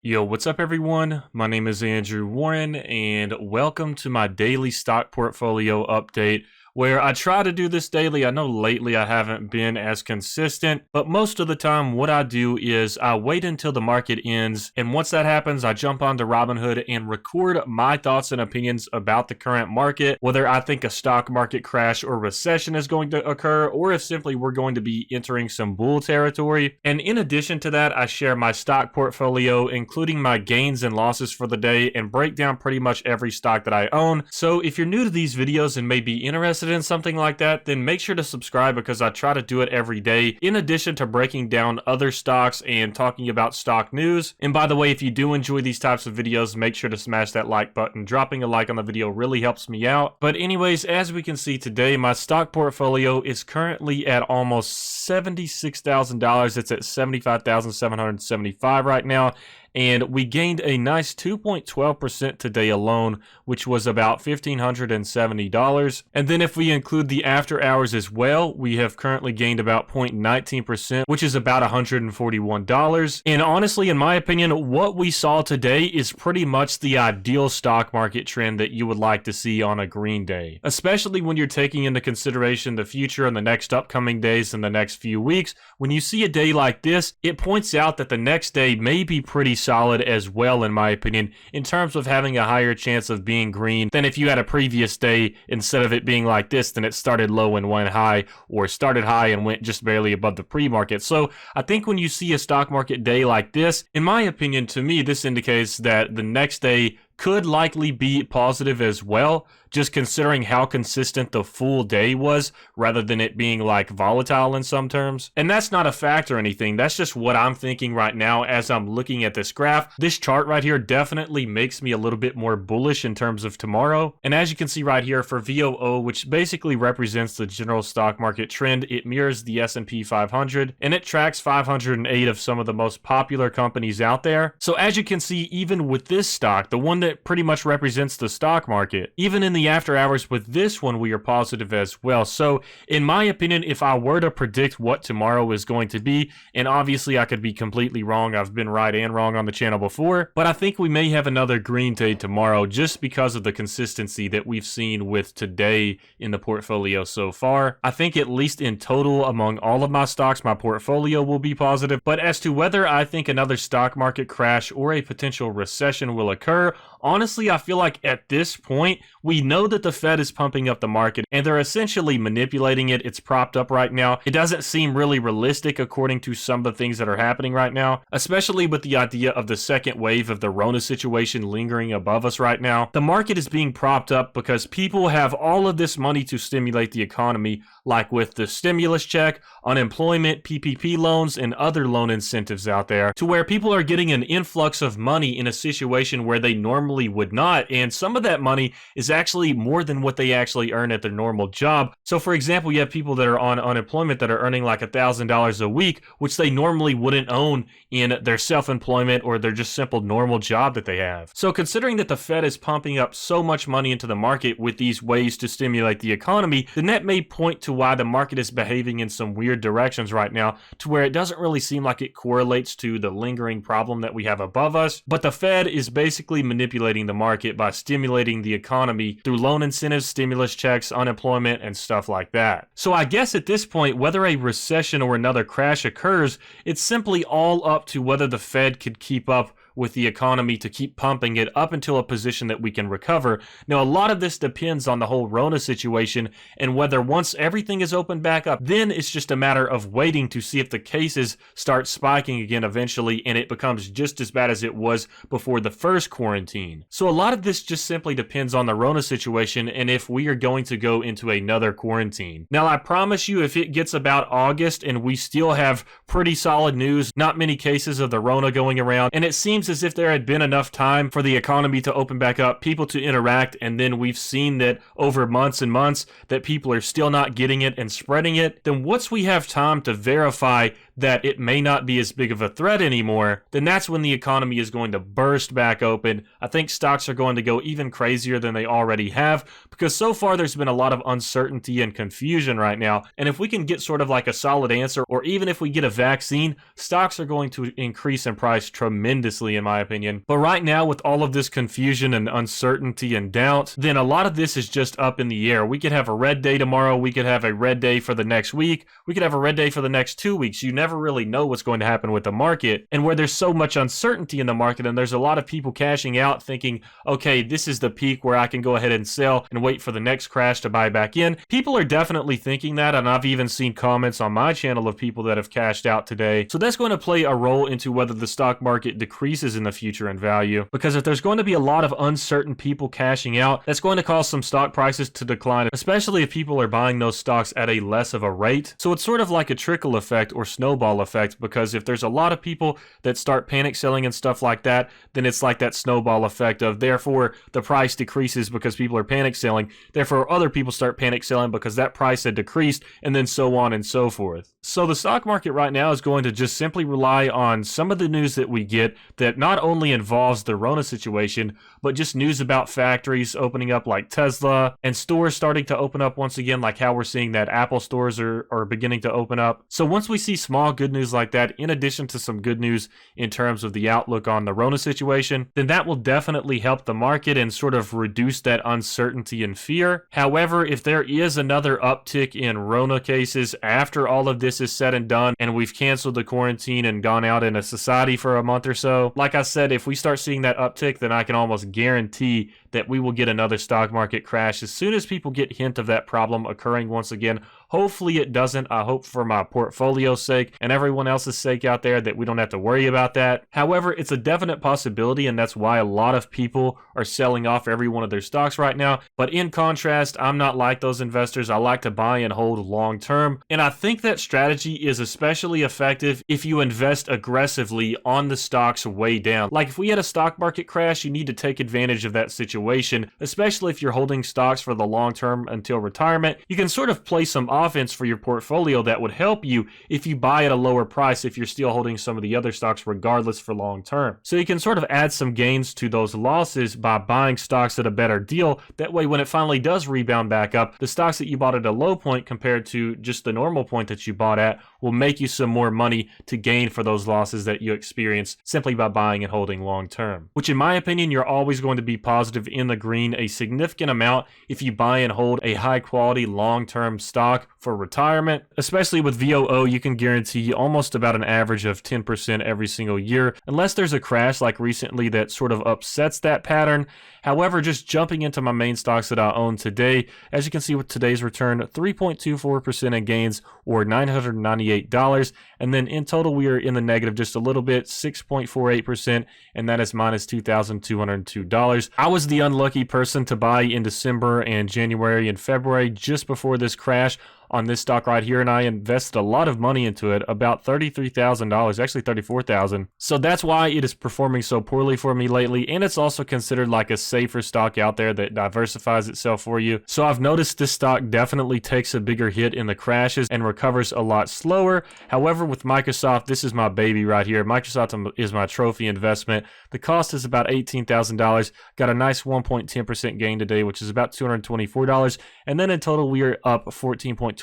Yo, what's up everyone? My name is Andrew Warren and welcome to my daily stock portfolio update where I try to do this daily. I know lately I haven't been as consistent, but most of the time what I do is I wait until the market ends, and once that happens, I jump onto Robinhood and record my thoughts and opinions about the current market, whether I think a stock market crash or recession is going to occur, or if simply we're going to be entering some bull territory. And in addition to that, I share my stock portfolio, including my gains and losses for the day, and break down pretty much every stock that I own. So if you're new to these videos and may be interested in something like that, then make sure to subscribe because I try to do it every day, in addition to breaking down other stocks and talking about stock news. And by the way, if you do enjoy these types of videos, make sure to smash that like button. Dropping a like on the video really helps me out. But anyways, as we can see today, my stock portfolio is currently at almost $76,000. It's at $75,775 right now. And we gained a nice 2.12% today alone, which was about $1,570. And then if we include the after hours as well, we have currently gained about 0.19%, which is about $141. And honestly, in my opinion, what we saw today is pretty much the ideal stock market trend that you would like to see on a green day, especially when you're taking into consideration the future and the next upcoming days and the next few weeks. When you see a day like this, it points out that the next day may be pretty solid as well, in my opinion, in terms of having a higher chance of being green than if you had a previous day, instead of it being like this, then it started low and went high, or started high and went just barely above the pre-market. So I think when you see a stock market day like this, in my opinion, to me, this indicates that the next day could likely be positive as well, just considering how consistent the full day was, rather than it being like volatile in some terms. And that's not a fact or anything, that's just what I'm thinking right now as I'm looking at this graph. This chart right here definitely makes me a little bit more bullish in terms of tomorrow. And as you can see right here for VOO, which basically represents the general stock market trend, it mirrors the S&P 500 and it tracks 508 of some of the most popular companies out there. So as you can see, even with this stock, the one that pretty much represents the stock market, even in the after hours with this one, we are positive as well. So in my opinion, if I were to predict what tomorrow is going to be, and obviously I could be completely wrong, I've been right and wrong on the channel before, but I think we may have another green day tomorrow just because of the consistency that we've seen with today in the portfolio so far. I think at least in total among all of my stocks, my portfolio will be positive. But as to whether I think another stock market crash or a potential recession will occur, honestly, I feel like at this point, we know that the Fed is pumping up the market and they're essentially manipulating it. It's propped up right now. It doesn't seem really realistic according to some of the things that are happening right now, especially with the idea of the second wave of the Rona situation lingering above us right now. The market is being propped up because people have all of this money to stimulate the economy, like with the stimulus check, unemployment, PPP loans, and other loan incentives out there, to where people are getting an influx of money in a situation where they normally would not, and some of that money is actually more than what they actually earn at their normal job. So for example, you have people that are on unemployment that are earning like $1,000 a week, which they normally wouldn't own in their self-employment or their just simple normal job that they have. So considering that the Fed is pumping up so much money into the market with these ways to stimulate the economy, then that may point to why the market is behaving in some weird directions right now, to where it doesn't really seem like it correlates to the lingering problem that we have above us. But the Fed is basically manipulating the market by stimulating the economy through loan incentives, stimulus checks, unemployment, and stuff like that. So I guess at this point, whether a recession or another crash occurs, it's simply all up to whether the Fed could keep up with the economy to keep pumping it up until a position that we can recover. Now, a lot of this depends on the whole Rona situation and whether once everything is opened back up, then it's just a matter of waiting to see if the cases start spiking again eventually and it becomes just as bad as it was before the first quarantine. So a lot of this just simply depends on the Rona situation and if we are going to go into another quarantine. Now, I promise you, if it gets about August and we still have pretty solid news, not many cases of the Rona going around, and it seems as if there had been enough time for the economy to open back up, people to interact, and then we've seen that over months and months that people are still not getting it and spreading it, then once we have time to verify that it may not be as big of a threat anymore, then that's when the economy is going to burst back open. I think stocks are going to go even crazier than they already have, because so far there's been a lot of uncertainty and confusion right now. And if we can get sort of like a solid answer, or even if we get a vaccine, stocks are going to increase in price tremendously, in my opinion. But right now, with all of this confusion and uncertainty and doubt, then a lot of this is just up in the air. We could have a red day tomorrow. We could have a red day for the next week. We could have a red day for the next 2 weeks. You never really know what's going to happen with the market. And where there's so much uncertainty in the market and there's a lot of people cashing out thinking, okay, this is the peak where I can go ahead and sell and wait for the next crash to buy back in. People are definitely thinking that, and I've even seen comments on my channel of people that have cashed out today. So that's going to play a role into whether the stock market decreases in the future in value, because if there's going to be a lot of uncertain people cashing out, that's going to cause some stock prices to decline, especially if people are buying those stocks at a less of a rate. So it's sort of like a trickle effect or snowball effect, because if there's a lot of people that start panic selling and stuff like that, then it's like that snowball effect of therefore the price decreases because people are panic selling, therefore other people start panic selling because that price had decreased, and then so on and so forth. So the stock market right now is going to just simply rely on some of the news that we get that not only involves the Rona situation, but just news about factories opening up like Tesla, and stores starting to open up once again, like how we're seeing that Apple stores are beginning to open up. So once we see small good news like that, in addition to some good news in terms of the outlook on the Rona situation, then that will definitely help the market and sort of reduce that uncertainty and fear. However, if there is another uptick in Rona cases after all of this is said and done, and we've canceled the quarantine and gone out in a society for a month or so, like I said, if we start seeing that uptick, then I can almost guarantee that we will get another stock market crash as soon as people get hint of that problem occurring once again. Hopefully it doesn't. I hope for my portfolio's sake and everyone else's sake out there that we don't have to worry about that. However, it's a definite possibility, and that's why a lot of people are selling off every one of their stocks right now. But in contrast, I'm not like those investors. I like to buy and hold long term, and I think that strategy is especially effective if you invest aggressively on the stocks way down. Like if we had a stock market crash, you need to take advantage of that situation, especially if you're holding stocks for the long term until retirement. You can sort of play some offense for your portfolio that would help you if you buy at a lower price if you're still holding some of the other stocks regardless for long term. So you can sort of add some gains to those losses by buying stocks at a better deal. That way when it finally does rebound back up, the stocks that you bought at a low point compared to just the normal point that you bought at will make you some more money to gain for those losses that you experience simply by buying and holding long term. Which in my opinion, you're always going to be positive in the green a significant amount if you buy and hold a high quality long term stock for retirement. Especially with VOO, you can guarantee almost about an average of 10% every single year, unless there's a crash like recently that sort of upsets that pattern. However, just jumping into my main stocks that I own today, as you can see with today's return, 3.24% in gains or $998. And then in total, we are in the negative just a little bit, 6.48%, and that is minus $2,202. I was the unlucky person to buy in December and January and February just before this crash on this stock right here, and I invested a lot of money into it, about $33,000, actually $34,000. So that's why it is performing so poorly for me lately, and it's also considered like a safer stock out there that diversifies itself for you. So I've noticed this stock definitely takes a bigger hit in the crashes and recovers a lot slower. However, with Microsoft, this is my baby right here. Microsoft is my trophy investment. The cost is about $18,000. Got a nice 1.10% gain today, which is about $224. And then in total, we are up 14.23%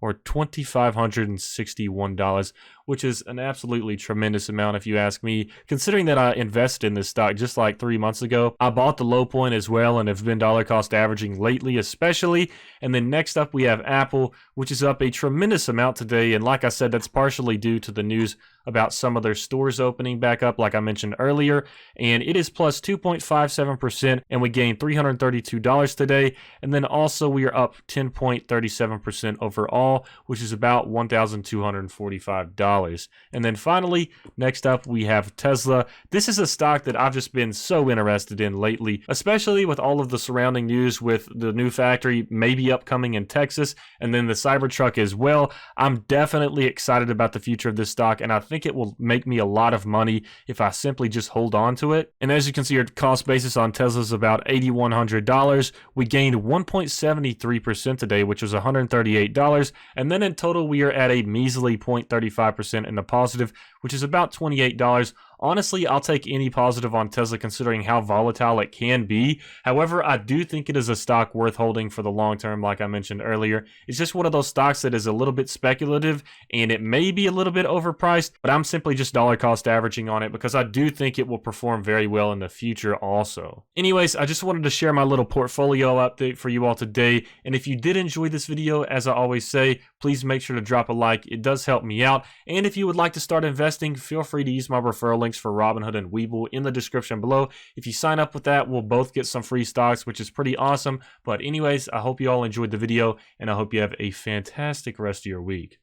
or $2,561, which is an absolutely tremendous amount if you ask me, considering that I invested in this stock just like 3 months ago. I bought the low point as well and have been dollar cost averaging lately especially. And then next up we have Apple, which is up a tremendous amount today, and like I said, that's partially due to the news about some of their stores opening back up like I mentioned earlier, and it is plus 2.57%, and we gained $332 today. And then also we are up 10.37% overall, which is about $1,245. And then finally, next up we have Tesla. This is a stock that I've just been so interested in lately, especially with all of the surrounding news with the new factory maybe upcoming in Texas, and then the Cybertruck as well. I'm definitely excited about the future of this stock, and I think think it will make me a lot of money if I simply just hold on to it. And as you can see, our cost basis on Tesla is about $8,100. We gained 1.73% today, which was $138. And then in total, we are at a measly 0.35% in the positive, which is about $28. Honestly, I'll take any positive on Tesla considering how volatile it can be. However, I do think it is a stock worth holding for the long term, like I mentioned earlier. It's just one of those stocks that is a little bit speculative and it may be a little bit overpriced, but I'm simply just dollar cost averaging on it because I do think it will perform very well in the future also. Anyways, I just wanted to share my little portfolio update for you all today. And if you did enjoy this video, as I always say, please make sure to drop a like. It does help me out. And if you would like to start investing, feel free to use my referral link for Robinhood and Webull in the description below. If you sign up with that, we'll both get some free stocks, which is pretty awesome. But anyways, I hope you all enjoyed the video and I hope you have a fantastic rest of your week.